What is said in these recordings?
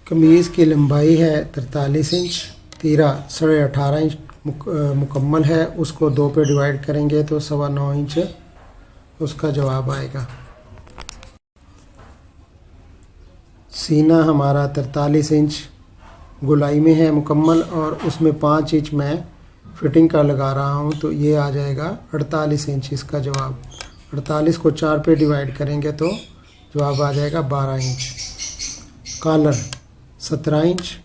कमीज़ की लंबाई है 43 इंच, तीरा 18.5 इंच मुकम्मल है। उसको 2 पे डिवाइड करेंगे तो 9.25 इंच उसका जवाब आएगा। सीना हमारा 43 इंच गोलाई में है मुकम्मल, और उसमें 5 इंच मैं फिटिंग का लगा रहा हूँ, तो ये आ जाएगा 48 इंच इसका जवाब। 48 को 4 पे डिवाइड करेंगे तो जवाब आ जाएगा 12 इंच। कॉलर 17 इंच,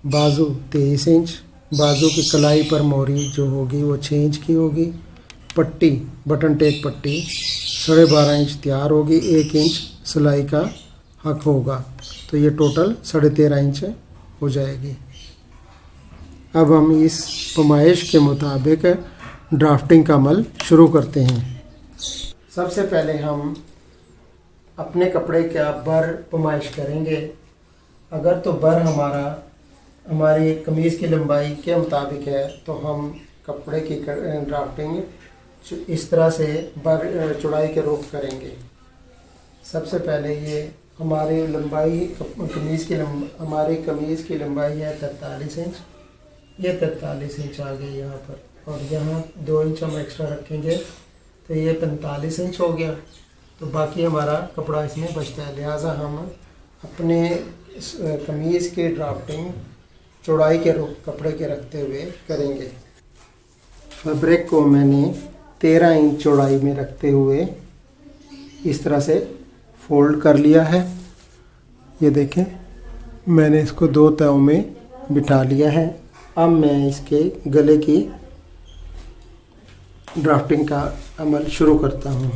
बाजू 23 इंच, बाजू की कलाई पर मोरी जो होगी वो 6 इंच की होगी। पट्टी बटन टेक पट्टी 12.5 इंच तैयार होगी, 1 इंच सिलाई का हक होगा, तो ये टोटल 13.5 इंच हो जाएगी। अब हम इस पैमाइश के मुताबिक ड्राफ्टिंग का अमल शुरू करते हैं। सबसे पहले हम अपने कपड़े का बर पैमाइश करेंगे। अगर तो बर हमारी कमीज़ की लंबाई के मुताबिक है तो हम कपड़े की ड्राफ्टिंग इस तरह से बर चौड़ाई के रुख करेंगे। सबसे पहले ये हमारी लंबाई हमारी कमीज़ की लंबाई है 43 इंच। ये 43 इंच आ गई यहाँ पर, और यहाँ 2 इंच हम एक्स्ट्रा रखेंगे तो ये 45 इंच हो गया। तो बाकी हमारा कपड़ा इसमें बचता है, लिहाजा हम अपने कमीज़ की ड्राफ्टिंग चौड़ाई के रुख कपड़े के रखते हुए करेंगे। फैब्रिक को मैंने 13 इंच चौड़ाई में रखते हुए इस तरह से फोल्ड कर लिया है। ये देखें, मैंने इसको 2 तहों में बिठा लिया है। अब मैं इसके गले की ड्राफ्टिंग का अमल शुरू करता हूँ।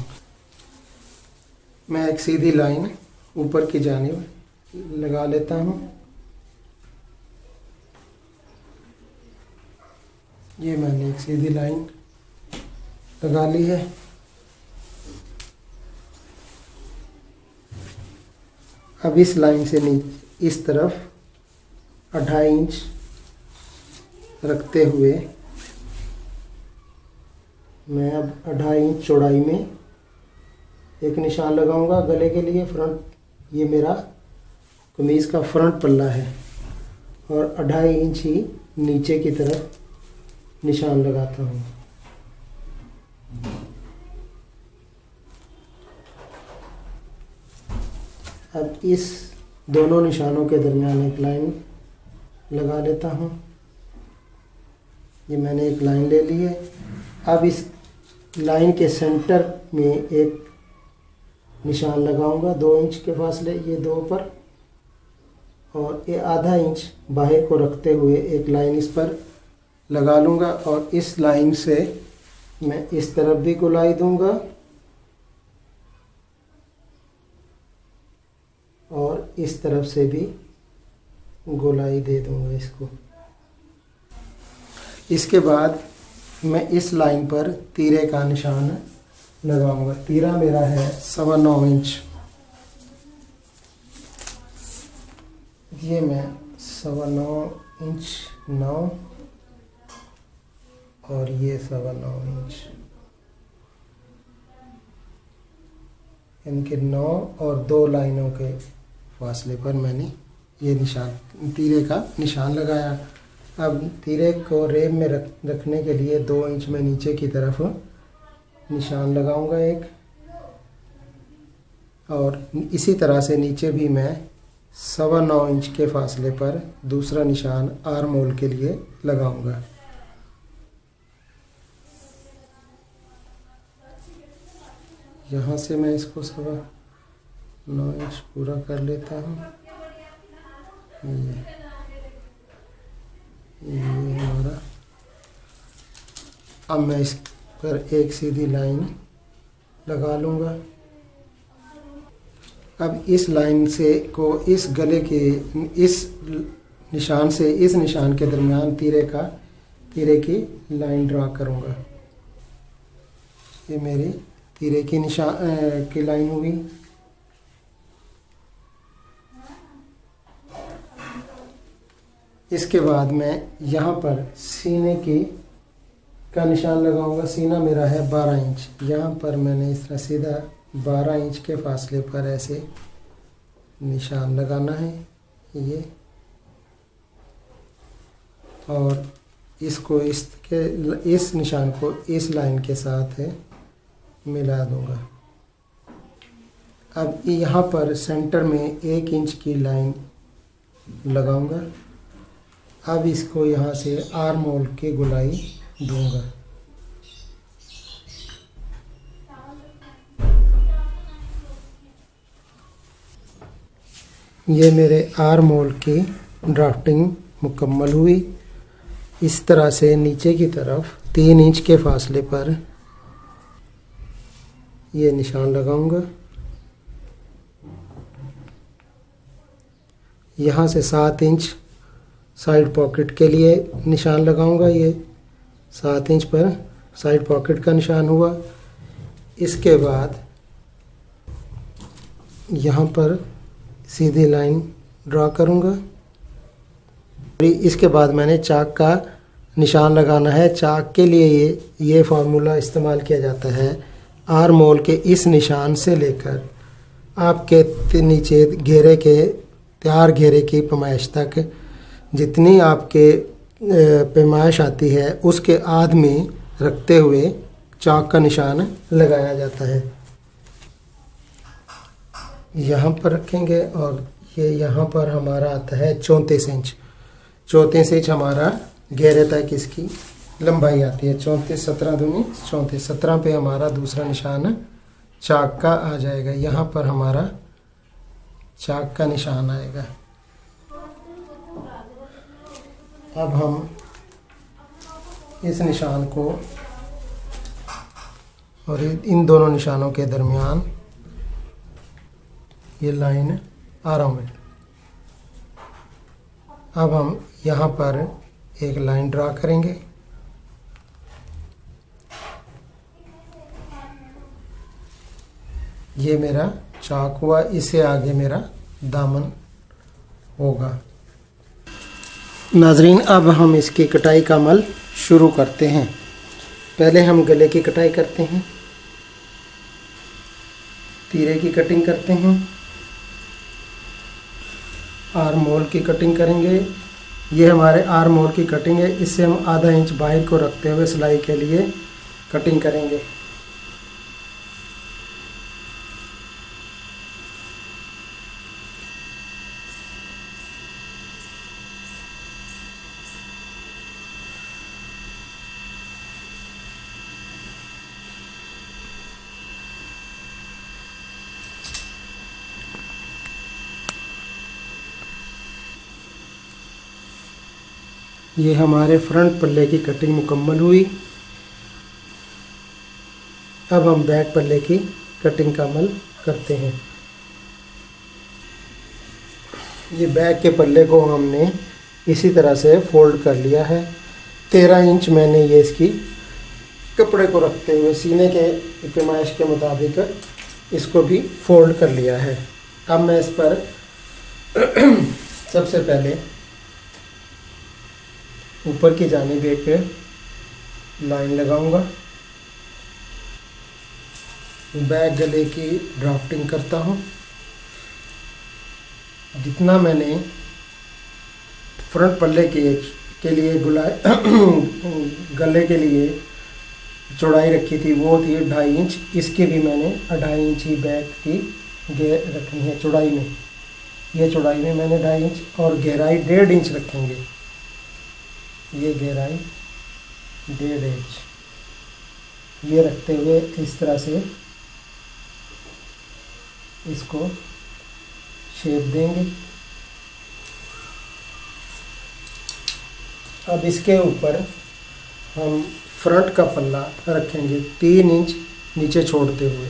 मैं एक सीधी लाइन ऊपर की जानिब लगा लेता हूँ। ये मैंने एक सीधी लाइन लगा ली है। अब इस लाइन से नीचे इस तरफ 2.5 इंच रखते हुए मैं अब 2.5 इंच चौड़ाई में एक निशान लगाऊंगा गले के लिए। फ्रंट, ये मेरा कमीज़ का फ्रंट पल्ला है, और 2.5 इंच ही नीचे की तरफ निशान लगाता हूँ। अब इस दोनों निशानों के दरमियान एक लाइन लगा लेता हूँ। ये मैंने एक लाइन ले ली है। अब इस लाइन के सेंटर में एक निशान लगाऊंगा 2 इंच के फासले, ये 2 पर, और ये 0.5 इंच बाहर को रखते हुए एक लाइन इस पर लगा लूँगा, और इस लाइन से मैं इस तरफ भी गोलाई दूंगा और इस तरफ से भी गोलाई दे दूंगा इसको। इसके बाद मैं इस लाइन पर तीरे का निशान लगाऊंगा। तीरा मेरा है 9.25 इंच। ये मैं 9.25 इंच 9 और ये 9.25 इंच, इनके 9 और 2 लाइनों के फासले पर मैंने ये निशान तीरे का निशान लगाया। अब तीरे को रेब में रखने के लिए 2 इंच में नीचे की तरफ निशान लगाऊंगा एक, और इसी तरह से नीचे भी मैं 9.25 इंच के फासले पर दूसरा निशान आर्म होल के लिए लगाऊंगा। यहाँ से मैं इसको 9.25 इंच पूरा कर लेता हूँ। ये हमारा, अब मैं इस पर एक सीधी लाइन लगा लूँगा। अब इस लाइन से को इस गले के इस निशान से इस निशान के दरमियान तीरे की लाइन ड्रा करूँगा। ये मेरी तीरे की निशान की लाइन हुई। इसके बाद मैं यहाँ पर सीने का निशान लगाऊंगा। सीना मेरा है 12 इंच। यहाँ पर मैंने इस तरह सीधा 12 इंच के फासले पर ऐसे निशान लगाना है। ये, और इसको इस निशान को इस लाइन के साथ मिला दूंगा। अब यहाँ पर सेंटर में 1 इंच की लाइन लगाऊंगा। अब इसको यहाँ से आर्म होल की गोलाई दूंगा। ये मेरे आर्म होल की ड्राफ्टिंग मुकम्मल हुई। इस तरह से नीचे की तरफ 3 इंच के फासले पर ये निशान लगाऊंगा। यहाँ से 7 इंच साइड पॉकेट के लिए निशान लगाऊंगा। ये 7 इंच पर साइड पॉकेट का निशान हुआ। इसके बाद यहाँ पर सीधी लाइन ड्रा करूँगा। इसके बाद मैंने चाक का निशान लगाना है। चाक के लिए ये फार्मूला इस्तेमाल किया जाता है। आर्म होल के इस निशान से लेकर आपके नीचे घेरे के तैयार घेरे की पैमाइश तक जितनी आपके पैमाइश आती है उसके आध में रखते हुए चाक का निशान लगाया जाता है। यहाँ पर रखेंगे और ये यहाँ पर हमारा आता है 34 इंच। 34 इंच हमारा घेरे तक इसकी लंबाई आती है। 34 17 दूनी 34, 17 पे हमारा दूसरा निशान चाक का आ जाएगा। यहाँ पर हमारा चाक का निशान आएगा। अब हम इस निशान को और इन दोनों निशानों के दरमियान ये लाइन आराम है। अब हम यहाँ पर एक लाइन ड्रा करेंगे। ये मेरा चाक हुआ। इससे आगे मेरा दामन होगा। नाजरीन, अब हम इसकी कटाई का अमल शुरू करते हैं। पहले हम गले की कटाई करते हैं, तीरे की कटिंग करते हैं, आर्म होल की कटिंग करेंगे। ये हमारे आर्म होल की कटिंग है। इससे हम आधा इंच बाहर को रखते हुए सिलाई के लिए कटिंग करेंगे। ये हमारे फ्रंट पल्ले की कटिंग मुकम्मल हुई। अब हम बैक पल्ले की कटिंग का अमल करते हैं। ये बैक के पल्ले को हमने इसी तरह से फोल्ड कर लिया है। 13 इंच मैंने ये इसकी कपड़े को रखते हुए सीने के पैमाइश के मुताबिक इसको भी फोल्ड कर लिया है। अब मैं इस पर सबसे पहले ऊपर की जानिब एक लाइन लगाऊंगा। बैक गले की ड्राफ्टिंग करता हूँ। जितना मैंने फ्रंट पल्ले के लिए गले के लिए चौड़ाई रखी थी वो थी 2.5 इंच। इसकी भी मैंने 2.5 इंच ही बैक की रखनी है चौड़ाई में। ये चौड़ाई में मैंने 2.5 इंच और गहराई 1.5 इंच रखेंगे। ये गहराई 1.5 इंच ये रखते हुए इस तरह से इसको शेप देंगे। अब इसके ऊपर हम फ्रंट का पल्ला रखेंगे 3 इंच नीचे छोड़ते हुए।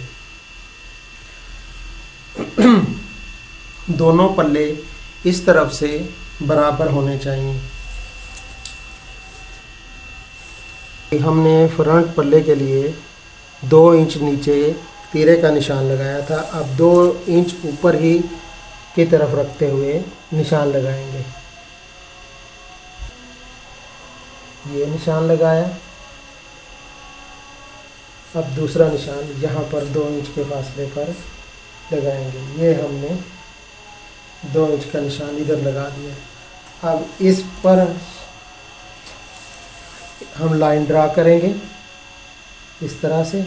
दोनों पल्ले इस तरफ से बराबर होने चाहिए। हमने फ्रंट पल्ले के लिए 2 इंच नीचे तीरे का निशान लगाया था। अब 2 इंच ऊपर ही की तरफ रखते हुए निशान लगाएंगे। ये निशान लगाया। अब दूसरा निशान यहाँ पर 2 इंच के फासले पर लगाएंगे। ये हमने 2 इंच का निशान इधर लगा दिया। अब इस पर हम लाइन ड्रा करेंगे इस तरह से।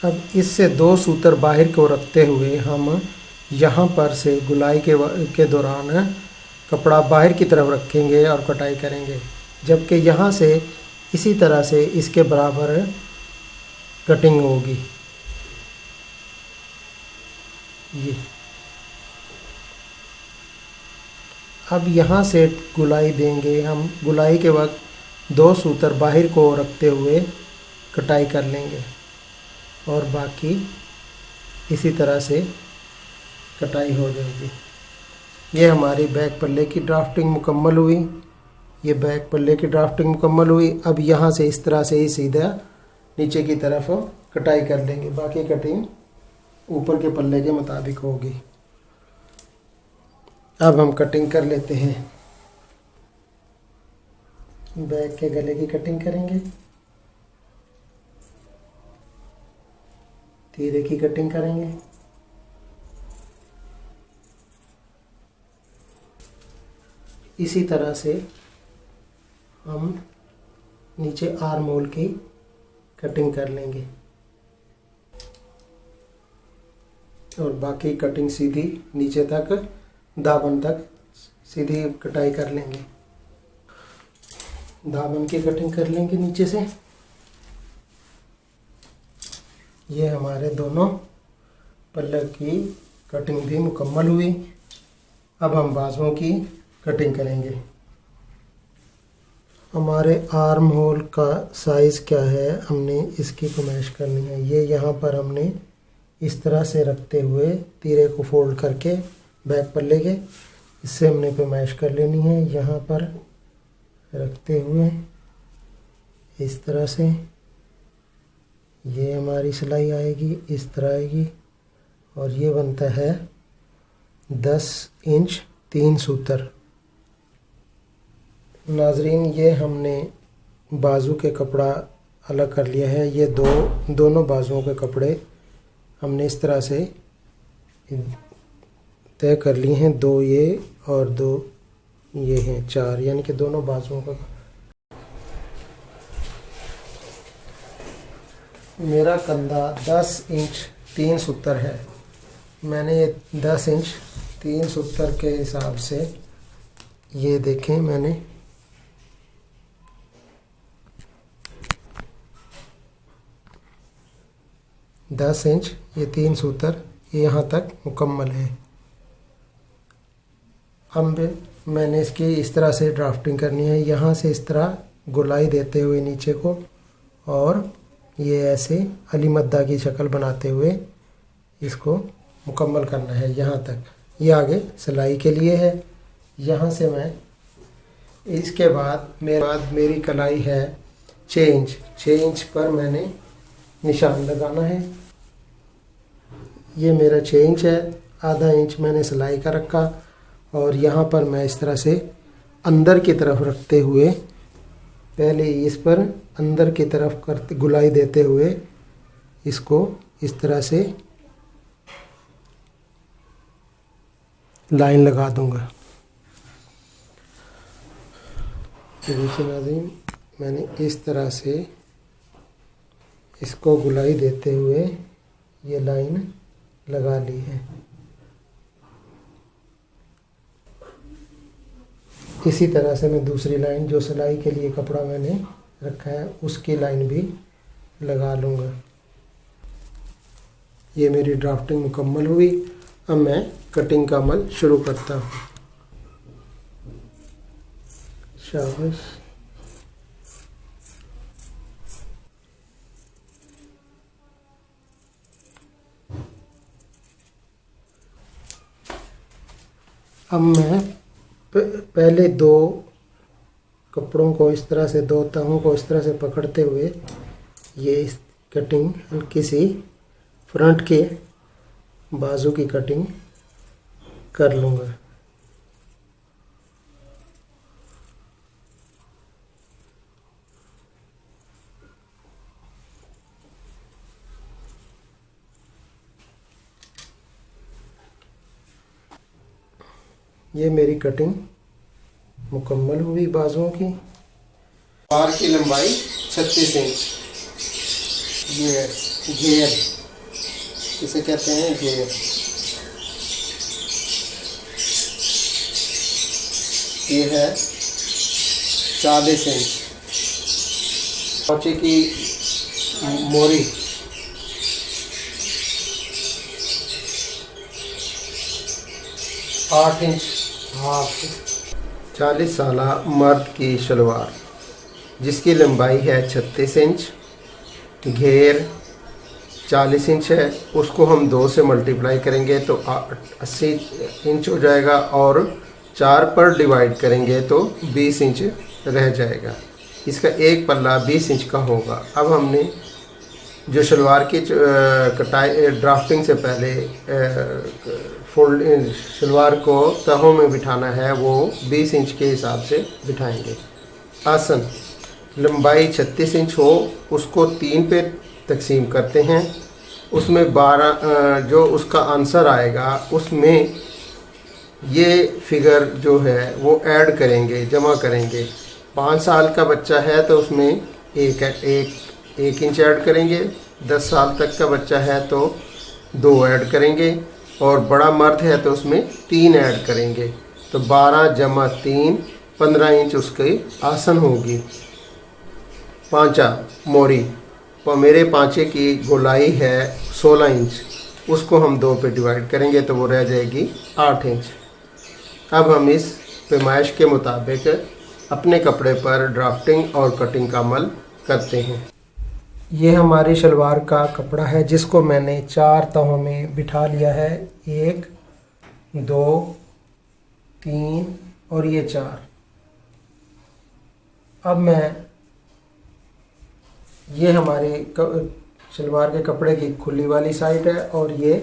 अब इससे 2 सूत्र बाहर को रखते हुए हम यहाँ पर से गुलाई के दौरान कपड़ा बाहर की तरफ रखेंगे और कटाई करेंगे, जबकि यहाँ से इसी तरह से इसके बराबर कटिंग होगी। ये अब यहाँ से गुलाई देंगे हम। गुलाई के वक्त 2 सूत्र बाहर को रखते हुए कटाई कर लेंगे और बाकी इसी तरह से कटाई हो जाएगी। ये हमारी बैक पल्ले की ड्राफ्टिंग मुकम्मल हुई। ये बैक पल्ले की ड्राफ्टिंग मुकम्मल हुई। अब यहाँ से इस तरह से ही सीधा नीचे की तरफ कटाई कर लेंगे। बाकी कटिंग ऊपर के पल्ले के मुताबिक होगी। अब हम कटिंग कर लेते हैं। बैक के गले की कटिंग करेंगे, तीरे की कटिंग करेंगे, इसी तरह से हम नीचे आर्म होल की कटिंग कर लेंगे और बाकी कटिंग सीधी नीचे तक दामन तक सीधी कटाई कर लेंगे। दामन की कटिंग कर लेंगे नीचे से। ये हमारे दोनों पल्ले की कटिंग भी मुकम्मल हुई। अब हम बाजुओं की कटिंग करेंगे। हमारे आर्म होल का साइज़ क्या है, हमने इसकी फरमाइश करनी है। ये यहाँ पर हमने इस तरह से रखते हुए तीरे को फोल्ड करके बैक पल्ले के इससे हमने फरमाइश कर लेनी है। यहाँ पर रखते हुए इस तरह से ये हमारी सिलाई आएगी, इस तरह आएगी और ये बनता है 10 इंच 3 सूत्र। नाजरीन, ये हमने बाजू के कपड़ा अलग कर लिया है। ये दोनों बाजुओं के कपड़े हमने इस तरह से तय कर लिए हैं। 2 ये और 2 ये हैं, 4, यानी कि दोनों बाजुओं का। मेरा कंधा 10 इंच 3 सूत्र है। मैंने ये 10 इंच 3 सूत्र के हिसाब से ये देखें, मैंने दस इंच ये 3 सूत्र ये यहाँ तक मुकम्मल है। अब मैंने इसकी इस तरह से ड्राफ्टिंग करनी है। यहाँ से इस तरह गुलाई देते हुए नीचे को और ये ऐसे अली मद्दा की शक्ल बनाते हुए इसको मुकम्मल करना है यहाँ तक। ये आगे सिलाई के लिए है। यहाँ से मैं इसके बाद मेरी कलाई है 6 इंच। 6 इंच पर मैंने निशान लगाना है। ये मेरा 6 इंच है। आधा इंच मैंने सिलाई का रखा और यहाँ पर मैं इस तरह से अंदर की तरफ रखते हुए पहले इस पर अंदर की तरफ करते गुलाई देते हुए इसको इस तरह से लाइन लगा दूंगा। तो देखिए नाज़रीन, मैंने इस तरह से इसको गुलाई देते हुए ये लाइन लगा ली है। इसी तरह से मैं दूसरी लाइन जो सिलाई के लिए कपड़ा मैंने रखा है उसकी लाइन भी लगा लूँगा। ये मेरी ड्राफ्टिंग मुकम्मल हुई। अब मैं कटिंग का अमल शुरू करता हूँ। शाबाश। अब मैं पहले 2 कपड़ों को इस तरह से 2 तहों को इस तरह से पकड़ते हुए ये इस कटिंग हल्की सी फ्रंट के बाजू की कटिंग कर लूँगा। ये मेरी कटिंग मुकम्मल हुई बाजुओं की। बार की लंबाई 36 इंच। ये है घेर, इसे कहते हैं घेर। ये है 40 इंच। पोंचे की मोरी 8 इंच हाफ। 40 साल मर्द की शलवार जिसकी लंबाई है 36 इंच, घेर 40 इंच है, उसको हम 2 से मल्टीप्लाई करेंगे तो 80 इंच हो जाएगा और 4 पर डिवाइड करेंगे तो 20 इंच रह जाएगा। इसका एक पल्ला 20 इंच का होगा। अब हमने जो शलवार की कटाई ड्राफ्टिंग से पहले फोल्ड शलवार को तहों में बिठाना है वो 20 इंच के हिसाब से बिठाएंगे। आसन लंबाई 36 इंच हो, उसको 3 पे तकसीम करते हैं। उसमें 12 जो उसका आंसर आएगा उसमें ये फिगर जो है वो ऐड करेंगे, जमा करेंगे। 5 साल का बच्चा है तो उसमें एक इंच ऐड करेंगे। 10 साल तक का बच्चा है तो 2 ऐड करेंगे और बड़ा मर्द है तो उसमें 3 ऐड करेंगे। तो 12 जमा 3 15 इंच उसकी आसन होगी। पांचा मोरी, तो मेरे पांचे की गोलाई है 16 इंच, उसको हम 2 पे डिवाइड करेंगे तो वो रह जाएगी 8 इंच। अब हम इस पैमाइश के मुताबिक अपने कपड़े पर ड्राफ्टिंग और कटिंग का अमल करते हैं। ये हमारी शलवार का कपड़ा है जिसको मैंने 4 तहों में बिठा लिया है। 1 2 3 और ये 4। अब मैं ये हमारी शलवार के कपड़े की खुली वाली साइड है और ये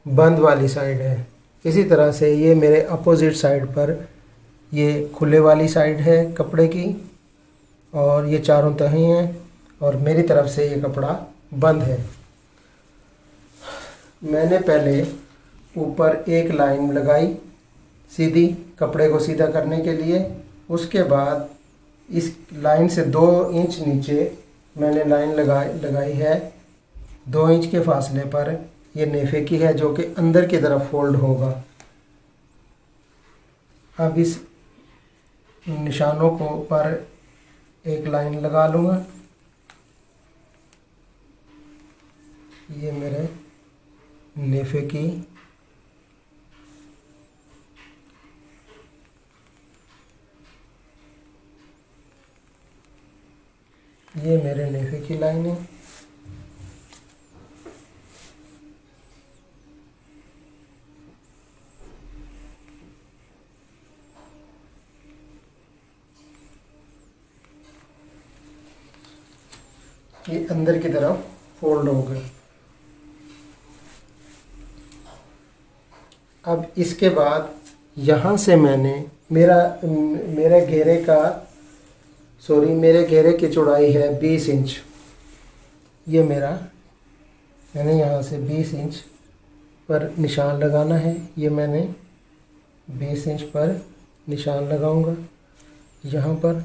बंद वाली साइड है। इसी तरह से ये मेरे अपोजिट साइड पर ये खुले वाली साइड है कपड़े की और ये चारों तहें हैं और मेरी तरफ से ये कपड़ा बंद है। मैंने पहले ऊपर एक लाइन लगाई सीधी कपड़े को सीधा करने के लिए। उसके बाद इस लाइन से 2 इंच नीचे मैंने लाइन लगाई है 2 इंच के फासले पर। ये नेफे की है जो कि अंदर की तरफ फोल्ड होगा। अब इस निशानों को पर एक लाइन लगा लूँगा। ये मेरे नेफे की नेफे की लाइन है। ये अंदर की तरफ फोल्ड हो गए। अब इसके बाद यहाँ से मैंने मेरे घेरे की चौड़ाई है 20 इंच। ये मैंने यहाँ से 20 इंच पर निशान लगाना है। ये मैंने 20 इंच पर निशान लगाऊंगा यहाँ पर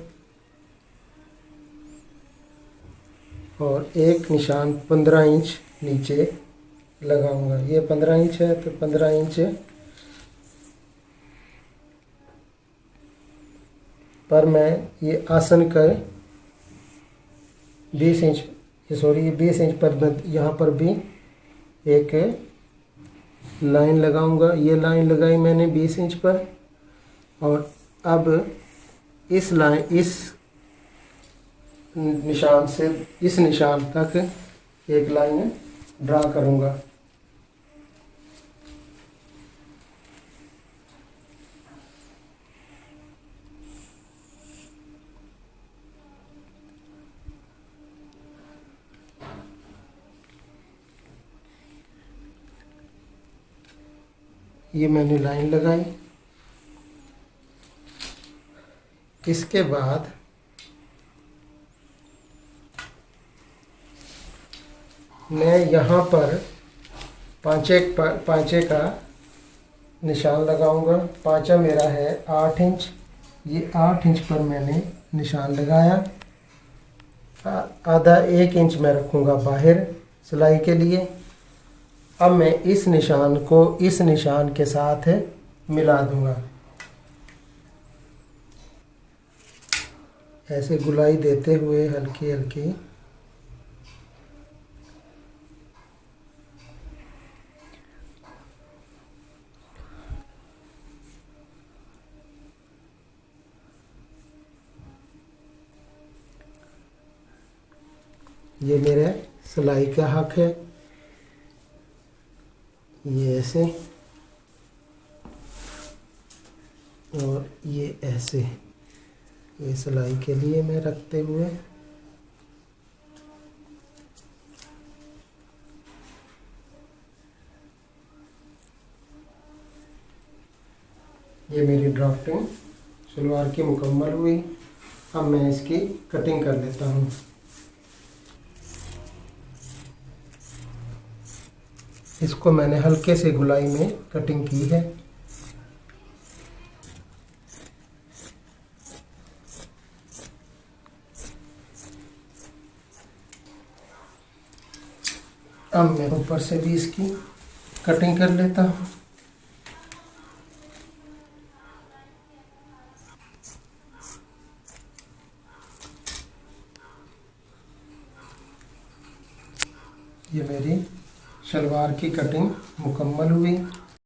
और एक निशान 15 इंच नीचे लगाऊंगा। ये 15 इंच है तो 15 इंच पर मैं ये आसन कर 20 इंच ये 20 इंच पर मैं यहाँ पर भी एक लाइन लगाऊंगा। ये लाइन लगाई मैंने 20 इंच पर और अब इस निशान से इस निशान तक एक लाइन ड्रा करूंगा। ये मैंने लाइन लगाई। इसके बाद मैं यहाँ पर पांचे का निशान लगाऊंगा। पांचा मेरा है 8 इंच, ये 8 इंच पर मैंने निशान लगाया। आधा 1 इंच मैं रखूंगा बाहर सिलाई के लिए। अब मैं इस निशान को इस निशान के साथ मिला दूंगा। ऐसे गुलाई देते हुए हल्की हल्की ये मेरे सिलाई का हक है। ये ऐसे और ये ऐसे, ये सिलाई के लिए मैं रखते हुए ये मेरी ड्राफ्टिंग सलवार की मुकम्मल हुई। अब मैं इसकी कटिंग कर लेता हूँ। इसको मैंने हल्के से गुलाई में कटिंग की है। अब मैं ऊपर से भी इसकी कटिंग कर लेता हूँ। ये मेरी सलवार की कटिंग मुकम्मल हुई।